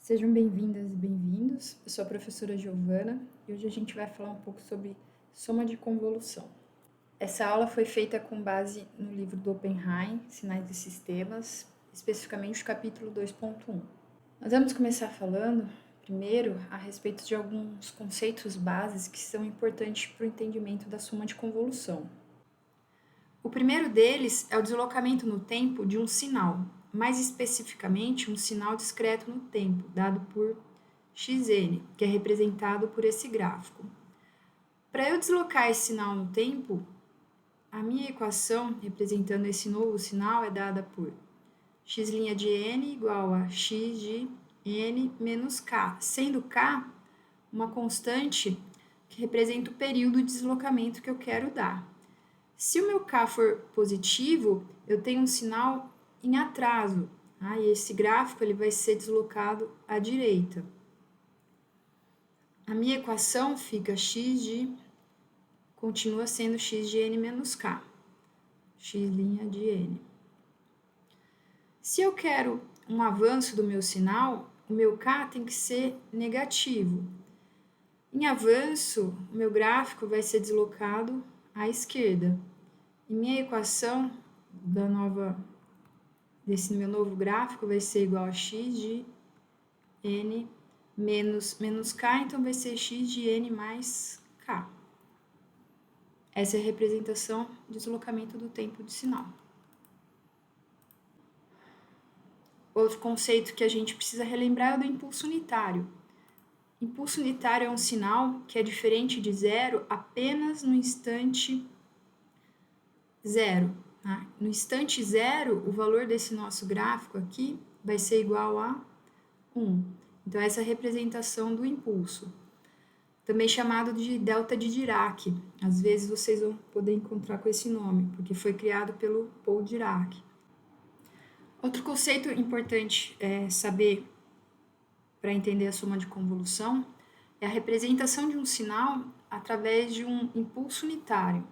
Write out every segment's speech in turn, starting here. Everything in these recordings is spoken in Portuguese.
Sejam bem-vindas e bem-vindos. Eu sou a professora Giovana e hoje a gente vai falar um pouco sobre soma de convolução. Essa aula foi feita com base no livro do Oppenheim, Sinais de Sistemas, especificamente o capítulo 2.1. Nós vamos começar falando, primeiro, a respeito de alguns conceitos bases que são importantes para o entendimento da soma de convolução. O primeiro deles é o deslocamento no tempo de um sinal, mais especificamente um sinal discreto no tempo, dado por xn, que é representado por esse gráfico. Para eu deslocar esse sinal no tempo, a minha equação representando esse novo sinal é dada por x' de n igual a x de n menos k, sendo k uma constante que representa o período de deslocamento que eu quero dar. Se o meu k for positivo, eu tenho um sinal em atraso, e esse gráfico ele vai ser deslocado à direita. A minha equação fica continua sendo x de n menos k, x' de n. Se eu quero um avanço do meu sinal, o meu k tem que ser negativo. Em avanço, o meu gráfico vai ser deslocado à esquerda. E minha equação desse meu novo gráfico vai ser igual a x de n menos k, então vai ser x de n mais k. Essa é a representação do deslocamento do tempo de sinal. Outro conceito que a gente precisa relembrar é o do impulso unitário. Impulso unitário é um sinal que é diferente de zero apenas no instante zero. No instante zero, o valor desse nosso gráfico aqui vai ser igual a 1. Então, essa é a representação do impulso, também chamado de delta de Dirac. Às vezes vocês vão poder encontrar com esse nome, porque foi criado pelo Paul Dirac. Outro conceito importante saber para entender a soma de convolução é a representação de um sinal através de um impulso unitário.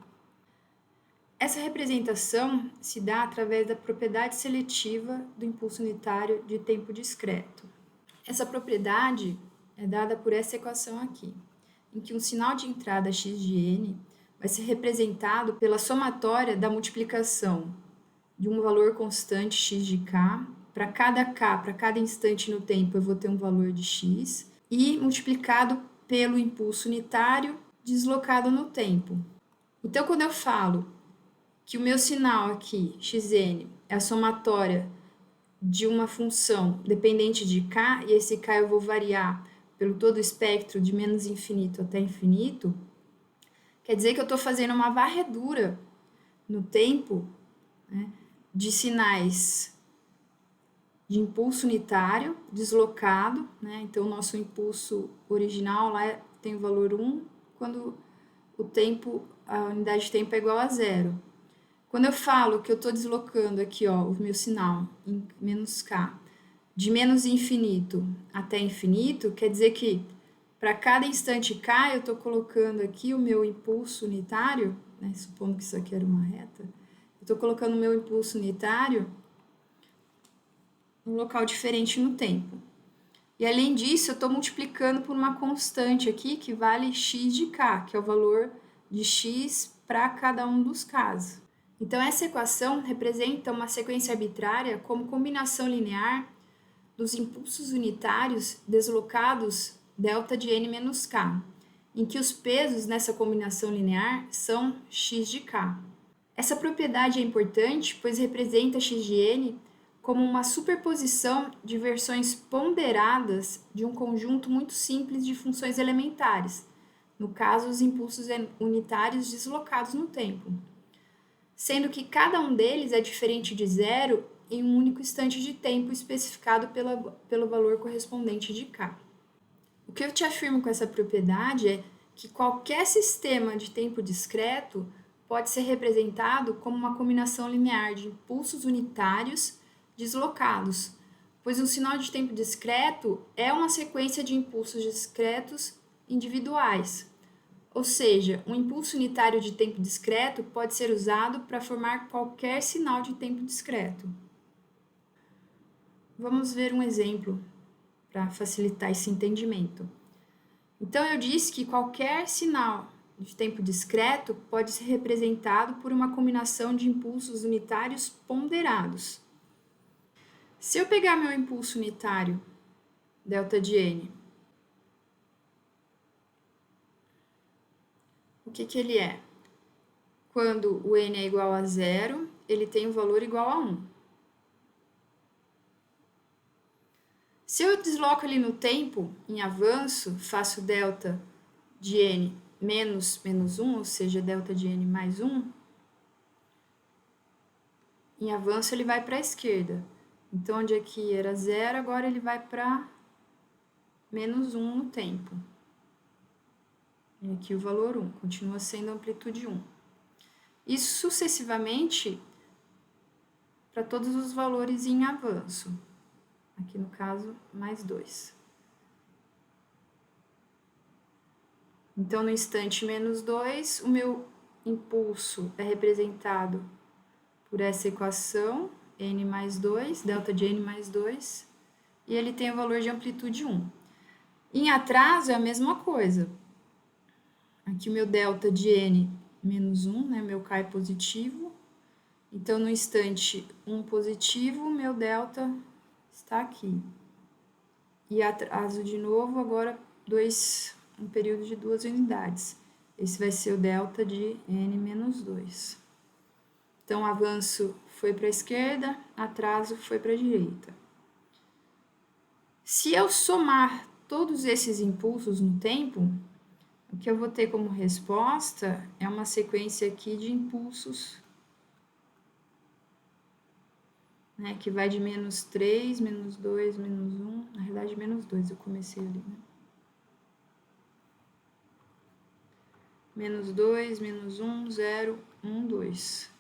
Essa representação se dá através da propriedade seletiva do impulso unitário de tempo discreto. Essa propriedade é dada por essa equação aqui, em que um sinal de entrada x de n vai ser representado pela somatória da multiplicação de um valor constante x de k, para cada instante no tempo eu vou ter um valor de x, e multiplicado pelo impulso unitário deslocado no tempo. Então, quando eu falo que o meu sinal aqui, xn, é a somatória de uma função dependente de k, e esse k eu vou variar pelo todo o espectro de menos infinito até infinito, quer dizer que eu estou fazendo uma varredura no tempo, de sinais de impulso unitário deslocado, então o nosso impulso original lá tem o valor 1, quando a unidade de tempo é igual a 0. Quando eu falo que eu estou deslocando aqui, o meu sinal em menos k, de menos infinito até infinito, quer dizer que para cada instante k, eu estou colocando aqui o meu impulso unitário, supondo que isso aqui era uma reta, eu estou colocando o meu impulso unitário num local diferente no tempo. E além disso, eu estou multiplicando por uma constante aqui que vale x de k, que é o valor de x para cada um dos casos. Então, essa equação representa uma sequência arbitrária como combinação linear dos impulsos unitários deslocados delta de n menos k, em que os pesos nessa combinação linear são x de k. Essa propriedade é importante, pois representa x de n como uma superposição de versões ponderadas de um conjunto muito simples de funções elementares, no caso, os impulsos unitários deslocados no tempo, sendo que cada um deles é diferente de zero em um único instante de tempo especificado pelo valor correspondente de k. O que eu te afirmo com essa propriedade é que qualquer sistema de tempo discreto pode ser representado como uma combinação linear de impulsos unitários deslocados, pois um sinal de tempo discreto é uma sequência de impulsos discretos individuais. Ou seja, um impulso unitário de tempo discreto pode ser usado para formar qualquer sinal de tempo discreto. Vamos ver um exemplo para facilitar esse entendimento. Então, eu disse que qualquer sinal de tempo discreto pode ser representado por uma combinação de impulsos unitários ponderados. Se eu pegar meu impulso unitário, delta de n, o que ele é? Quando o n é igual a 0, ele tem um valor igual a 1. Se eu desloco ele no tempo, em avanço, faço delta de n menos 1, ou seja, delta de n mais 1, em avanço ele vai para a esquerda. Então, onde aqui era 0, agora ele vai para menos 1 no tempo. E aqui o valor 1, continua sendo a amplitude 1. Isso sucessivamente para todos os valores em avanço. Aqui no caso, mais 2. Então, no instante menos 2, o meu impulso é representado por essa equação, n mais 2, delta de n mais 2, e ele tem o valor de amplitude 1. Em atraso é a mesma coisa. Aqui o meu delta de n menos 1, né, meu k é positivo. Então, no instante 1 positivo, meu delta está aqui. E atraso de novo, agora um período de 2 unidades. Esse vai ser o delta de n menos 2. Então, avanço foi para a esquerda, atraso foi para a direita. Se eu somar todos esses impulsos no tempo, o que eu vou ter como resposta é uma sequência aqui de impulsos, né, que vai de menos 3, menos 2, menos 1, na realidade menos 2 eu comecei ali, né? Menos 2, menos 1, 0, 1, 2.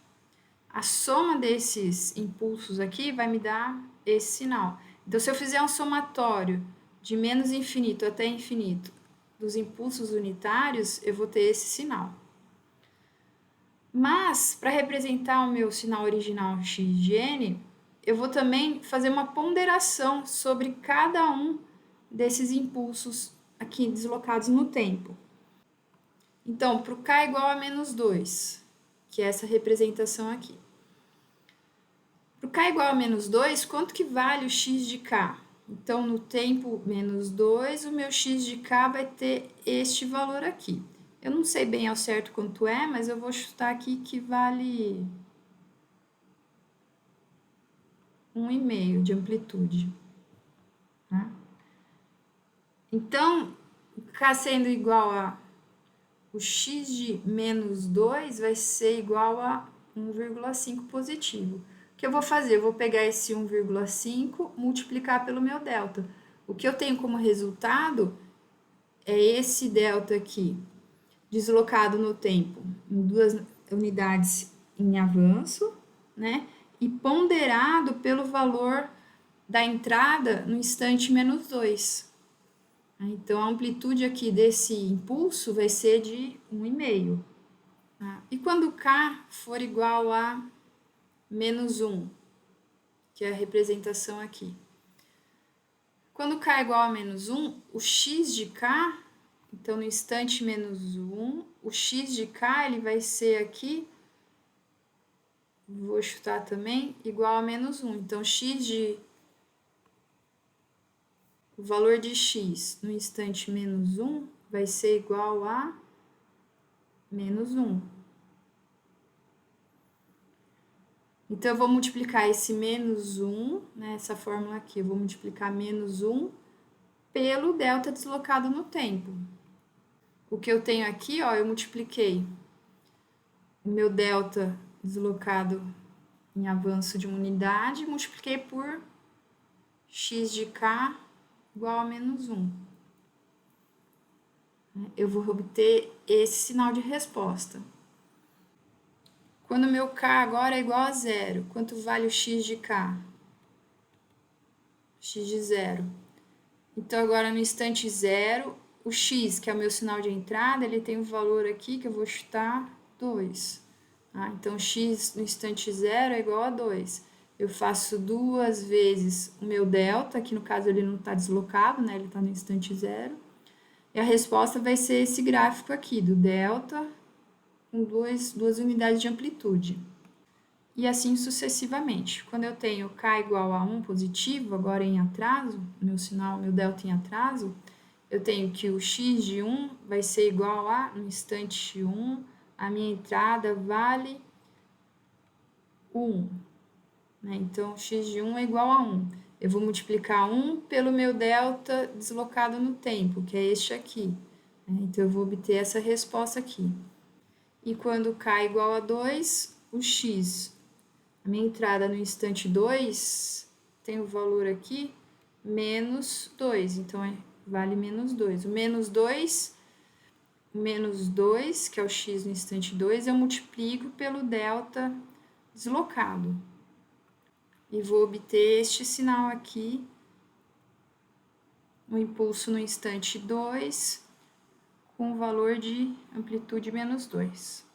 A soma desses impulsos aqui vai me dar esse sinal. Então, se eu fizer um somatório de menos infinito até infinito dos impulsos unitários, eu vou ter esse sinal. Mas, para representar o meu sinal original x de n, eu vou também fazer uma ponderação sobre cada um desses impulsos aqui deslocados no tempo. Então, para o k igual a menos 2, que é essa representação aqui. Para o k igual a menos 2, quanto que vale o x de k? Então, no tempo menos 2, o meu x de k vai ter este valor aqui. Eu não sei bem ao certo quanto é, mas eu vou chutar aqui que vale 1,5 de amplitude. Tá? Então, o k sendo igual a o x de menos 2 vai ser igual a 1,5 positivo. O que eu vou fazer? Eu vou pegar esse 1,5, multiplicar pelo meu delta. O que eu tenho como resultado é esse delta aqui, deslocado no tempo em 2 unidades em avanço, né? E ponderado pelo valor da entrada no instante menos 2. Então, a amplitude aqui desse impulso vai ser de 1,5. Tá? E quando k for igual a menos 1, que é a representação aqui. Quando k é igual a menos 1, o x de k, então no instante menos 1, o x de k ele vai ser aqui, vou chutar também, igual a menos 1. Então, o valor de x no instante menos 1 vai ser igual a menos 1. Então, eu vou multiplicar esse menos 1, né, essa fórmula aqui, eu vou multiplicar menos 1 pelo delta deslocado no tempo. O que eu tenho aqui, ó, eu multipliquei o meu delta deslocado em avanço de uma unidade, multipliquei por x de k igual a menos 1. Eu vou obter esse sinal de resposta. Quando o meu k agora é igual a 0, quanto vale o x de k? X de 0. Então, agora no instante 0, o x, que é o meu sinal de entrada, ele tem um valor aqui que eu vou chutar 2. Então, x no instante 0 é igual a 2. eu faço 2 vezes o meu delta, que no caso ele não está deslocado, né? Ele está no instante zero. E a resposta vai ser esse gráfico aqui, do delta com duas unidades de amplitude. E assim sucessivamente. Quando eu tenho k igual a 1 positivo, agora em atraso, meu sinal, meu delta em atraso, eu tenho que o x de 1 vai ser igual a, no instante 1, a minha entrada vale 1. Né? Então, x de 1 é igual a 1. Eu vou multiplicar 1 pelo meu delta deslocado no tempo, que é este aqui. Né? Então, eu vou obter essa resposta aqui. E quando k é igual a 2, o x, a minha entrada no instante 2, tem o valor aqui, menos 2. Então, vale menos 2. O menos 2, que é o x no instante 2, eu multiplico pelo delta deslocado. E vou obter este sinal aqui, o impulso no instante 2, com o valor de amplitude menos 2.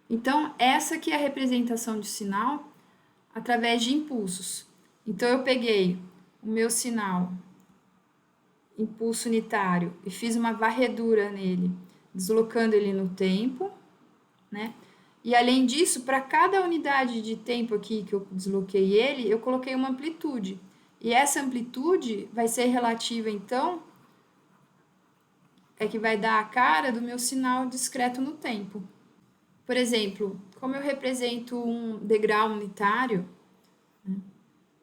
Então, essa aqui é a representação de sinal através de impulsos. Então, eu peguei o meu sinal, impulso unitário, e fiz uma varredura nele, deslocando ele no tempo, né? E, além disso, para cada unidade de tempo aqui que eu desloquei ele, eu coloquei uma amplitude. E essa amplitude vai ser relativa, então, é que vai dar a cara do meu sinal discreto no tempo. Por exemplo, como eu represento um degrau unitário, né?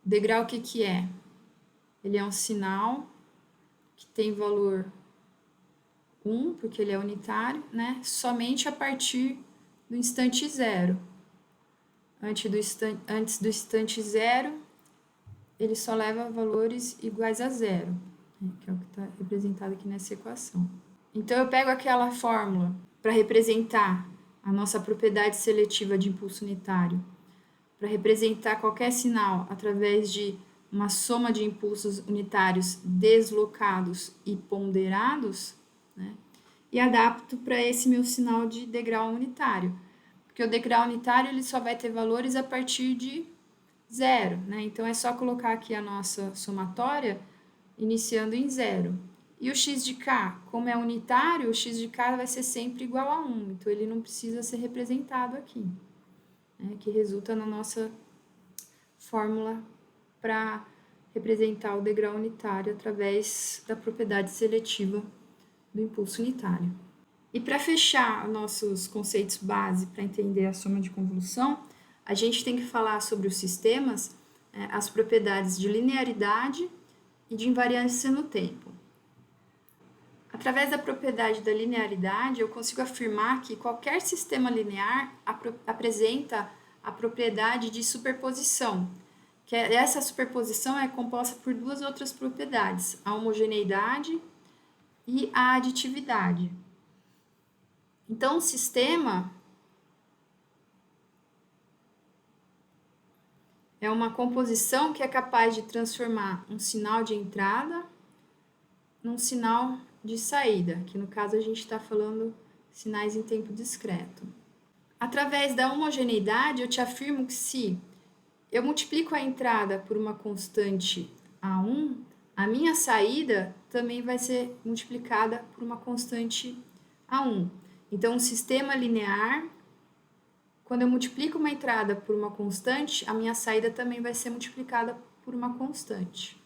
Degrau o que é? Ele é um sinal que tem valor 1, porque ele é unitário, né? Somente a partir do instante zero. Antes do instante zero, ele só leva valores iguais a zero, né? Que é o que está representado aqui nessa equação. Então, eu pego aquela fórmula para representar a nossa propriedade seletiva de impulso unitário, para representar qualquer sinal através de uma soma de impulsos unitários deslocados e ponderados, né? E adapto para esse meu sinal de degrau unitário. Porque o degrau unitário ele só vai ter valores a partir de zero, né? Então, é só colocar aqui a nossa somatória iniciando em zero. E o x de k, como é unitário, o x de k vai ser sempre igual a 1. Então, ele não precisa ser representado aqui, né? Que resulta na nossa fórmula para representar o degrau unitário através da propriedade seletiva do impulso unitário. E para fechar nossos conceitos base para entender a soma de convolução, a gente tem que falar sobre os sistemas, as propriedades de linearidade e de invariância no tempo. Através da propriedade da linearidade, eu consigo afirmar que qualquer sistema linear apresenta a propriedade de superposição, que essa superposição é composta por 2 outras propriedades, a homogeneidade e a aditividade. Então, o sistema é uma composição que é capaz de transformar um sinal de entrada num sinal de saída, que no caso a gente está falando sinais em tempo discreto. Através da homogeneidade, eu te afirmo que se eu multiplico a entrada por uma constante A1, a minha saída também vai ser multiplicada por uma constante A1. Então, um sistema linear, quando eu multiplico uma entrada por uma constante, a minha saída também vai ser multiplicada por uma constante.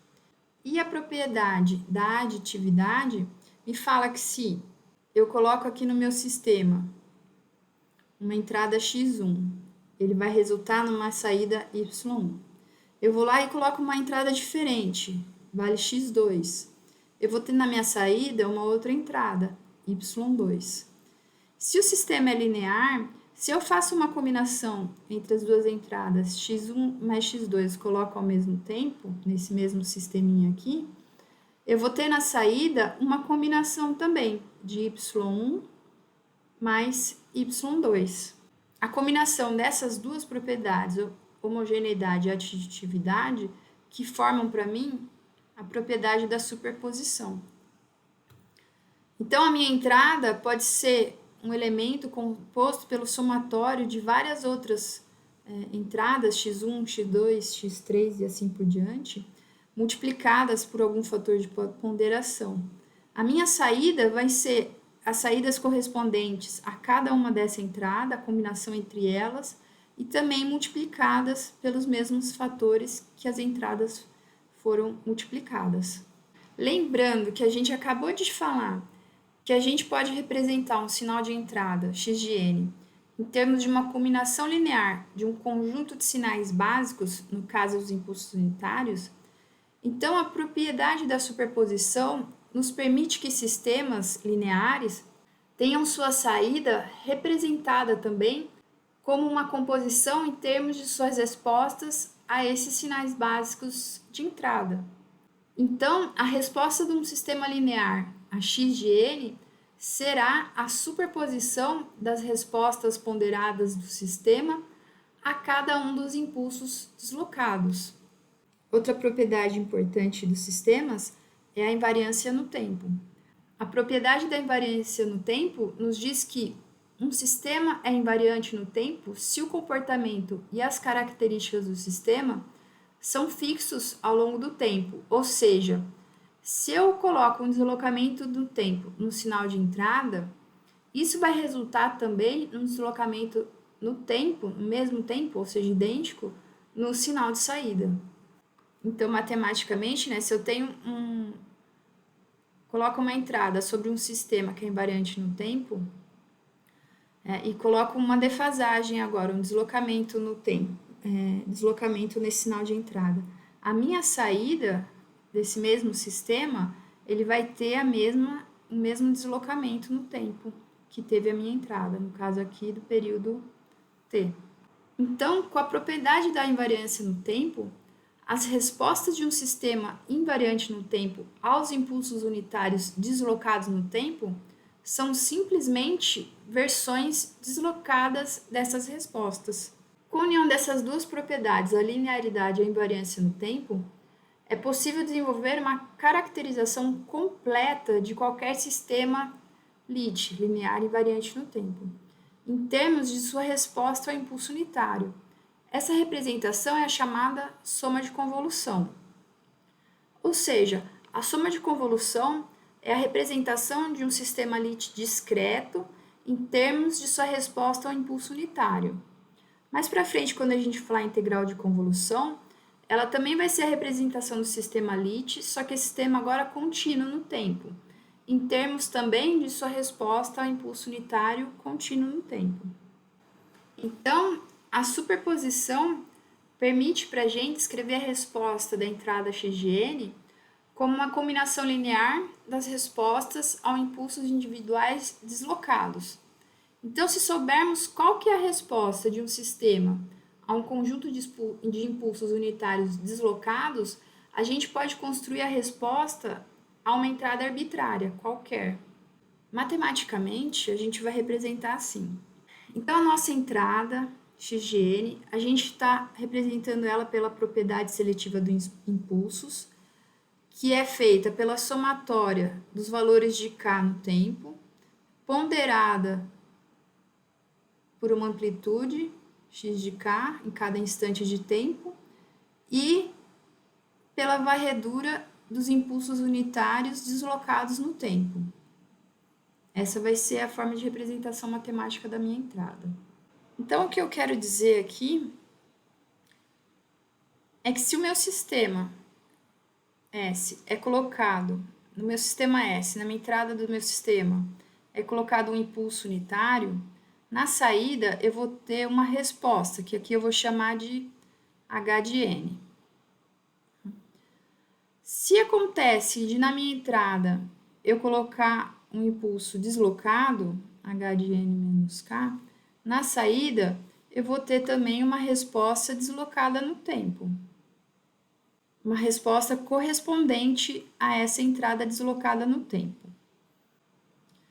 E a propriedade da aditividade me fala que se eu coloco aqui no meu sistema uma entrada x1, ele vai resultar numa saída y1. Eu vou lá e coloco uma entrada diferente, vale x2. Eu vou ter na minha saída uma outra entrada, y2. Se o sistema é linear, se eu faço uma combinação entre as duas entradas, x1 mais x2, coloco ao mesmo tempo, nesse mesmo sisteminha aqui, eu vou ter na saída uma combinação também de y1 mais y2. A combinação dessas duas propriedades, homogeneidade e aditividade, que formam para mim a propriedade da superposição. Então, a minha entrada pode ser um elemento composto pelo somatório de várias outras entradas x1, x2, x3 e assim por diante, multiplicadas por algum fator de ponderação. A minha saída vai ser as saídas correspondentes a cada uma dessa entrada, a combinação entre elas, e também multiplicadas pelos mesmos fatores que as entradas foram multiplicadas. Lembrando que a gente acabou de falar que a gente pode representar um sinal de entrada, x de n, em termos de uma combinação linear de um conjunto de sinais básicos, no caso os impulsos unitários, então a propriedade da superposição nos permite que sistemas lineares tenham sua saída representada também como uma composição em termos de suas respostas a esses sinais básicos de entrada. Então, a resposta de um sistema linear a x de n será a superposição das respostas ponderadas do sistema a cada um dos impulsos deslocados. Outra propriedade importante dos sistemas é a invariância no tempo. A propriedade da invariância no tempo nos diz que um sistema é invariante no tempo se o comportamento e as características do sistema são fixos ao longo do tempo, ou seja, se eu coloco um deslocamento do tempo no sinal de entrada, isso vai resultar também num deslocamento no tempo, no mesmo tempo, ou seja, idêntico, no sinal de saída. Então, matematicamente, né, se eu coloco uma entrada sobre um sistema que é invariante no tempo, e coloco uma defasagem agora, um deslocamento no tempo, deslocamento nesse sinal de entrada. A minha saída desse mesmo sistema, ele vai ter o mesmo deslocamento no tempo que teve a minha entrada, no caso aqui do período t. Então, com a propriedade da invariância no tempo, as respostas de um sistema invariante no tempo aos impulsos unitários deslocados no tempo são simplesmente versões deslocadas dessas respostas. Com a união dessas duas propriedades, a linearidade e a invariância no tempo, é possível desenvolver uma caracterização completa de qualquer sistema LIT, linear invariante no tempo, em termos de sua resposta ao impulso unitário. Essa representação é a chamada soma de convolução. Ou seja, a soma de convolução é a representação de um sistema LIT discreto em termos de sua resposta ao impulso unitário. Mais para frente, quando a gente falar integral de convolução, ela também vai ser a representação do sistema LIT, só que esse sistema agora contínuo no tempo, em termos também de sua resposta ao impulso unitário contínuo no tempo. Então, a superposição permite para a gente escrever a resposta da entrada x de n como uma combinação linear das respostas aos impulsos individuais deslocados. Então, se soubermos qual que é a resposta de um sistema a um conjunto de impulsos unitários deslocados, a gente pode construir a resposta a uma entrada arbitrária, qualquer. Matematicamente, a gente vai representar assim. Então, a nossa entrada, x de n, a gente está representando ela pela propriedade seletiva dos impulsos, que é feita pela somatória dos valores de k no tempo, ponderada por uma amplitude x de k em cada instante de tempo e pela varredura dos impulsos unitários deslocados no tempo. Essa vai ser a forma de representação matemática da minha entrada. Então, o que eu quero dizer aqui é que se o meu sistema S é colocado, no meu sistema S, na minha entrada do meu sistema, é colocado um impulso unitário, na saída eu vou ter uma resposta, que aqui eu vou chamar de H de N. Se acontece de na minha entrada eu colocar um impulso deslocado, H de N menos K, na saída eu vou ter também uma resposta deslocada no tempo. Uma resposta correspondente a essa entrada deslocada no tempo.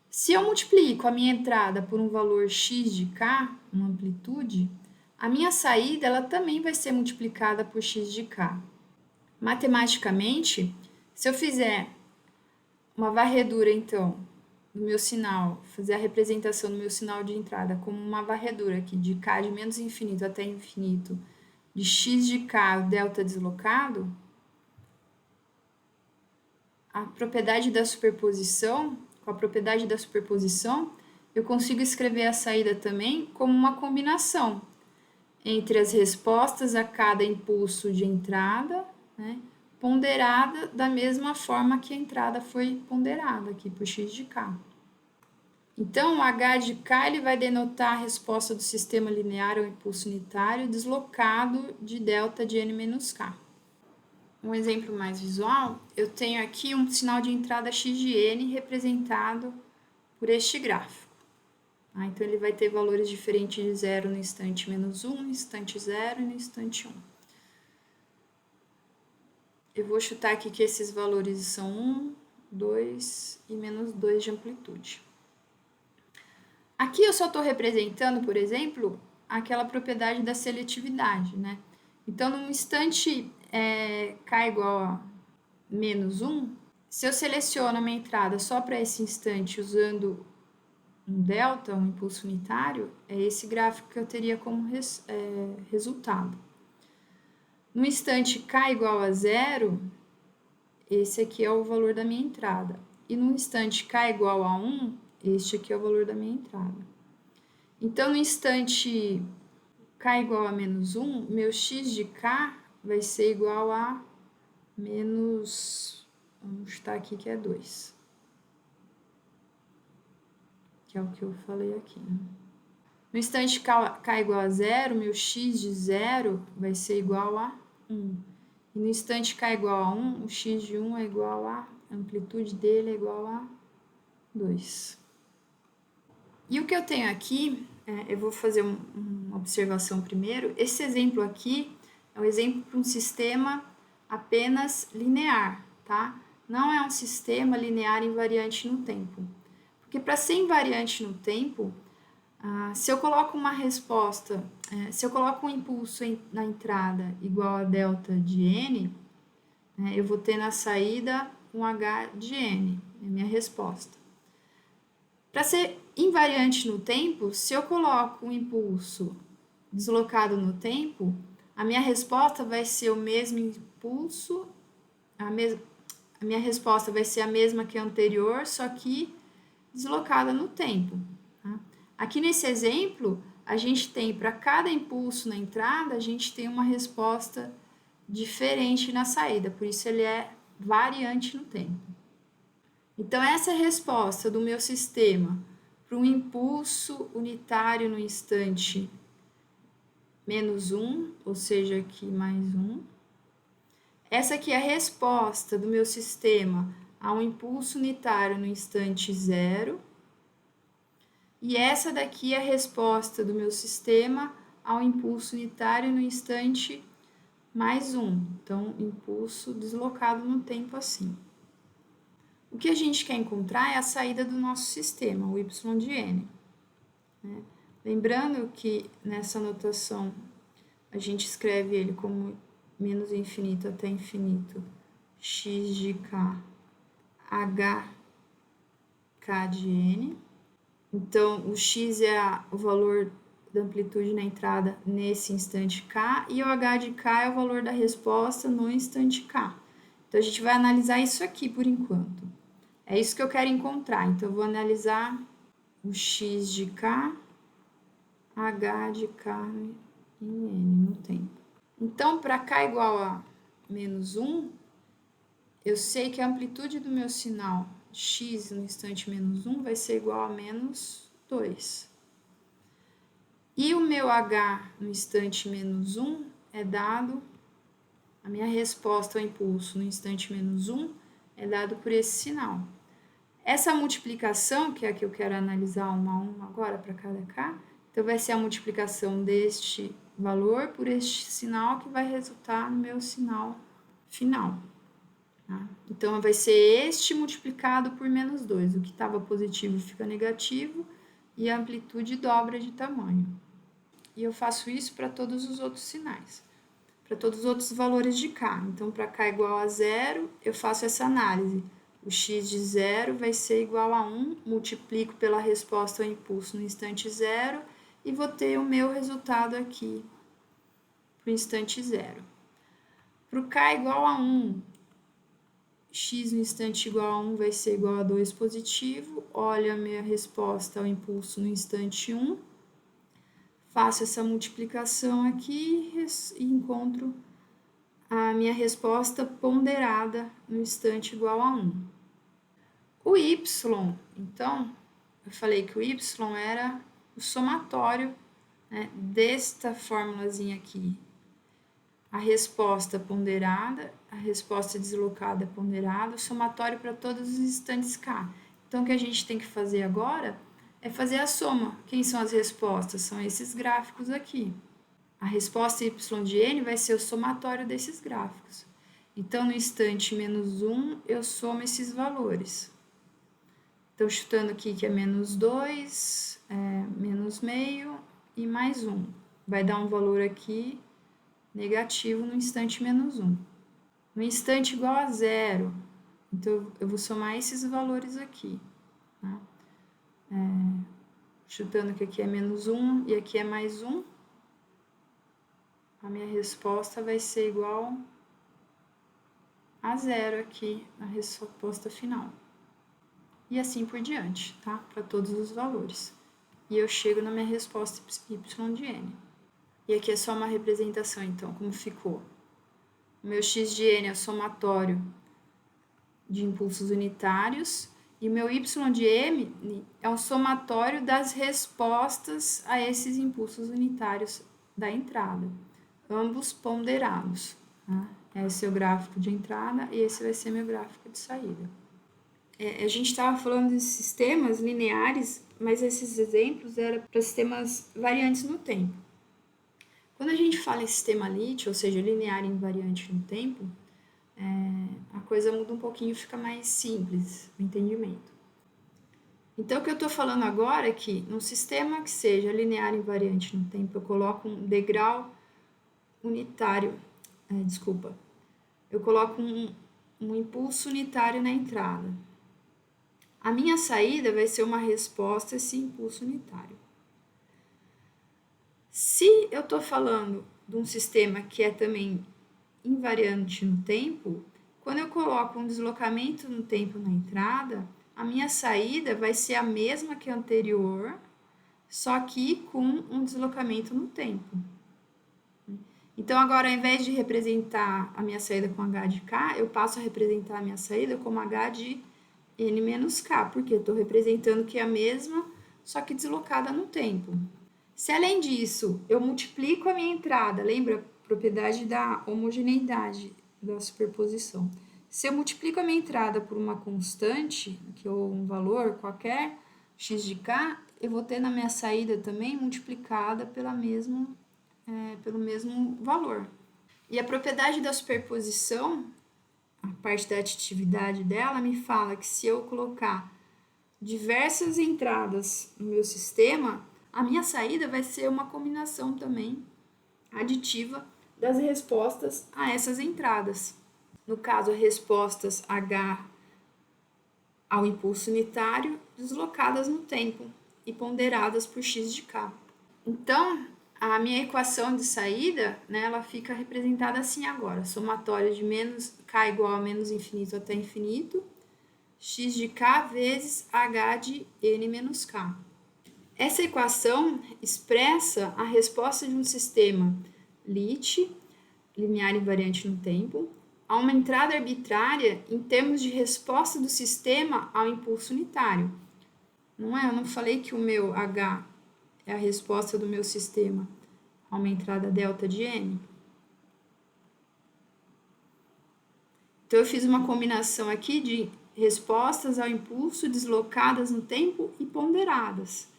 Se eu multiplico a minha entrada por um valor x de k, uma amplitude, a minha saída ela também vai ser multiplicada por x de k. Matematicamente, se eu fizer uma varredura, então, do meu sinal, fazer a representação do meu sinal de entrada como uma varredura aqui, de K de menos infinito até infinito, de x de K, o delta deslocado, a propriedade da superposição, com a propriedade da superposição, eu consigo escrever a saída também como uma combinação entre as respostas a cada impulso de entrada, né, ponderada da mesma forma que a entrada foi ponderada aqui por x de k. Então, o h de k ele vai denotar a resposta do sistema linear ao impulso unitário deslocado de delta de n menos k. Um exemplo mais visual, eu tenho aqui um sinal de entrada x de n representado por este gráfico. Então, ele vai ter valores diferentes de 0 no instante menos 1, no instante 0 e no instante 1. Eu vou chutar aqui que esses valores são 1, 2 e menos 2 de amplitude. Aqui eu só estou representando, por exemplo, aquela propriedade da seletividade, né? Então, num instante k igual a menos 1, se eu seleciono a minha entrada só para esse instante usando um delta, um impulso unitário, é esse gráfico que eu teria como resultado. No instante k igual a 0, esse aqui é o valor da minha entrada. E no instante k igual a 1, este aqui é o valor da minha entrada. Então, no instante k igual a menos 1, meu x de k vai ser igual a menos, vamos chutar aqui que é 2. Que é o que eu falei aqui, né? No instante k igual a 0, meu x de 0 vai ser igual a 1. E no instante k igual a 1, o x de 1 é igual a amplitude dele é igual a 2. E o que eu tenho aqui, eu vou fazer uma observação primeiro. Esse exemplo aqui é um exemplo para um sistema apenas linear, tá? Não é um sistema linear invariante no tempo. Porque para ser invariante no tempo, se eu coloco uma resposta, se eu coloco um impulso na entrada igual a delta de n, eu vou ter na saída um h de n, é a minha resposta. Para ser invariante no tempo, se eu coloco um impulso deslocado no tempo, a minha resposta vai ser o mesmo impulso, a minha resposta vai ser a mesma que a anterior, só que deslocada no tempo. Tá? Aqui nesse exemplo, a gente tem para cada impulso na entrada, a gente tem uma resposta diferente na saída, por isso ele é variante no tempo. Então, essa é a resposta do meu sistema para um impulso unitário no instante menos 1, ou seja, aqui mais 1. Essa aqui é a resposta do meu sistema a um impulso unitário no instante 0. E essa daqui é a resposta do meu sistema ao impulso unitário no instante mais 1. Então, impulso deslocado no tempo assim. O que a gente quer encontrar é a saída do nosso sistema, o y de n. Né? Lembrando que nessa notação a gente escreve ele como menos infinito até infinito, x de k, h k de n. Então, o x é o valor da amplitude na entrada nesse instante k, e o h de k é o valor da resposta no instante k. Então, a gente vai analisar isso aqui por enquanto. É isso que eu quero encontrar. Então, eu vou analisar o x de k, h de k em n no tempo. Então, para k igual a menos 1, eu sei que a amplitude do meu sinal x no instante menos 1 vai ser igual a menos 2. E o meu h no instante menos 1 é dado, a minha resposta ao impulso no instante menos 1 é dado por esse sinal. Essa multiplicação, que é a que eu quero analisar uma a uma agora para cada k, então vai ser a multiplicação deste valor por este sinal que vai resultar no meu sinal final. Tá? Então, vai ser este multiplicado por menos 2. O que estava positivo fica negativo e a amplitude dobra de tamanho. E eu faço isso para todos os outros sinais, para todos os outros valores de k. Então, para k igual a 0, eu faço essa análise. O x de 0 vai ser igual a 1, multiplico pela resposta ao impulso no instante 0 e vou ter o meu resultado aqui para o instante 0. Para o k igual a 1, x no instante igual a 1 vai ser igual a 2 positivo. Olha a minha resposta ao impulso no instante 1. Faço essa multiplicação aqui e encontro a minha resposta ponderada no instante igual a 1. O y, então, eu falei que o y era o somatório, né, desta fórmulazinha aqui. A resposta ponderada, a resposta deslocada ponderada, o somatório para todos os instantes k. Então, o que a gente tem que fazer agora é fazer a soma. Quem são as respostas? São esses gráficos aqui. A resposta y de n vai ser o somatório desses gráficos. Então, no instante menos 1, eu somo esses valores. Então, chutando aqui que é menos 2, menos meio e mais 1. Vai dar um valor aqui negativo no instante menos 1. No instante igual a 0, então eu vou somar esses valores aqui. Tá? Chutando que aqui é menos 1 e aqui é mais 1. A minha resposta vai ser igual a 0 aqui na resposta final. E assim por diante, tá? Para todos os valores. E eu chego na minha resposta y de n. E aqui é só uma representação, então, como ficou. O meu x de n é o somatório de impulsos unitários e o meu y de m é o somatório das respostas a esses impulsos unitários da entrada, ambos ponderados. Tá? Esse é o gráfico de entrada e esse vai ser meu gráfico de saída. A gente estava falando de sistemas lineares, mas esses exemplos eram para sistemas variantes no tempo. Quando a gente fala em sistema LIT, ou seja, linear invariante no tempo, a coisa muda um pouquinho, fica mais simples o entendimento. Então, o que eu estou falando agora é que num sistema que seja linear invariante no tempo, eu coloco um degrau unitário, eu coloco um impulso unitário na entrada. A minha saída vai ser uma resposta a esse impulso unitário. Se eu estou falando de um sistema que é também invariante no tempo, quando eu coloco um deslocamento no tempo na entrada, a minha saída vai ser a mesma que a anterior, só que com um deslocamento no tempo. Então, agora, ao invés de representar a minha saída com h de k, eu passo a representar a minha saída como h de n menos k, porque eu estou representando que é a mesma, só que deslocada no tempo. Se, além disso, eu multiplico a minha entrada, lembra a propriedade da homogeneidade da superposição? Se eu multiplico a minha entrada por uma constante, que é um valor qualquer, x de k, eu vou ter na minha saída também multiplicada pelo mesmo valor. E a propriedade da superposição, a parte da aditividade dela, me fala que se eu colocar diversas entradas no meu sistema, a minha saída vai ser uma combinação também aditiva das respostas a essas entradas. No caso, respostas H ao impulso unitário deslocadas no tempo e ponderadas por x de k. Então, a minha equação de saída, né, ela fica representada assim agora. Somatório de menos k igual a menos infinito até infinito, x de k vezes h de n menos k. Essa equação expressa a resposta de um sistema LIT, linear invariante no tempo, a uma entrada arbitrária em termos de resposta do sistema ao impulso unitário. Eu não falei que o meu H é a resposta do meu sistema a uma entrada delta de n? Então, eu fiz uma combinação aqui de respostas ao impulso deslocadas no tempo e ponderadas.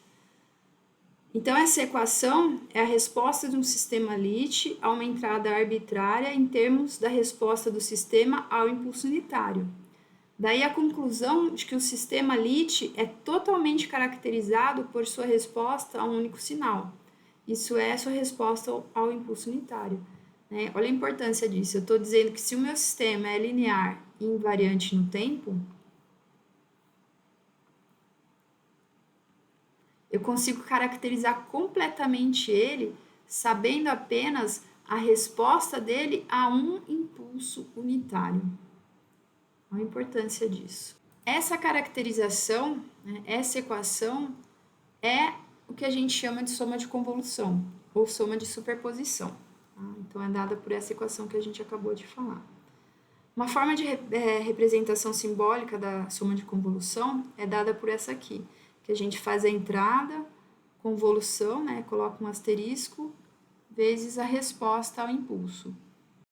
Então, essa equação é a resposta de um sistema LIT a uma entrada arbitrária em termos da resposta do sistema ao impulso unitário. Daí a conclusão de que o sistema LIT é totalmente caracterizado por sua resposta a um único sinal. Isso é a sua resposta ao impulso unitário. Né? Olha a importância disso. Eu estou dizendo que se o meu sistema é linear e invariante no tempo, Eu consigo caracterizar completamente ele sabendo apenas a resposta dele a um impulso unitário. Olha a importância disso. Essa caracterização, né, essa equação é o que a gente chama de soma de convolução ou soma de superposição. Tá? Então, é dada por essa equação que a gente acabou de falar. Uma forma de representação simbólica da soma de convolução é dada por essa aqui, que a gente faz a entrada, convolução, né, coloca um asterisco, vezes a resposta ao impulso.